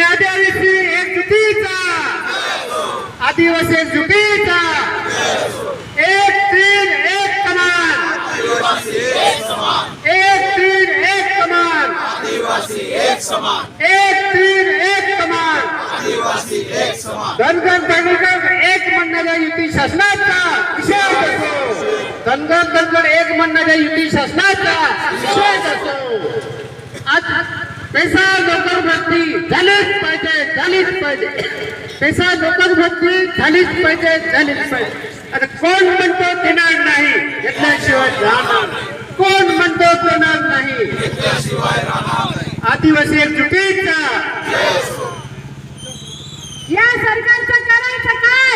आदिवासी एकजुटीचा, आदिवासी एकजुटीचा, एक तीन एक कमान, एक तीन एक कमान, एक तीन एक कमान, धनगर एक म्हणणाऱ्या युती शासनाचा विषय असो, धनगर एक म्हणणाऱ्या युती शासनाचा विषय असो. आज पैसा नोकर भरती झालीच पाहिजे, झालीच पाहिजे. पैसा नोकर भरती झालीच पाहिजे, झालीच पाहिजे. आता कोण म्हणतो देणार नाही, घेतल्याशिवाय राहणार. कोण म्हणतो देणार नाही, आदिवासी एकजुटीचा. या सरकारचं करायचं काय?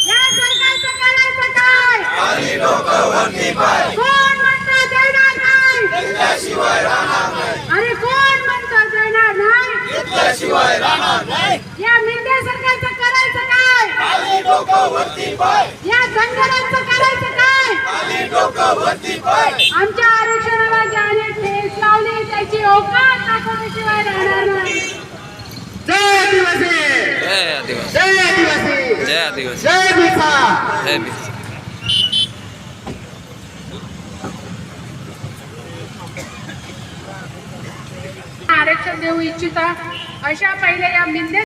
या सरकारचं करायचं काय? कोण म्हणतो देणार नाही? अरे कोण म्हणतो देणार नाही? या मिंदे सरकारचं करायचं काय? या धनगरांचं करायचं काय? आमच्या आरक्षणाला ज्याने ठेच लावली त्याची औकात दाखवल्याशिवाय राहणार नाही. जय आदिवासी, जय आदिवासी, जय आदिवासी, जय आदिवासी, जय बिरसा. जय बिरसा. आरक्षण देऊ इच्छिता अशा पहिल्या या मिंदे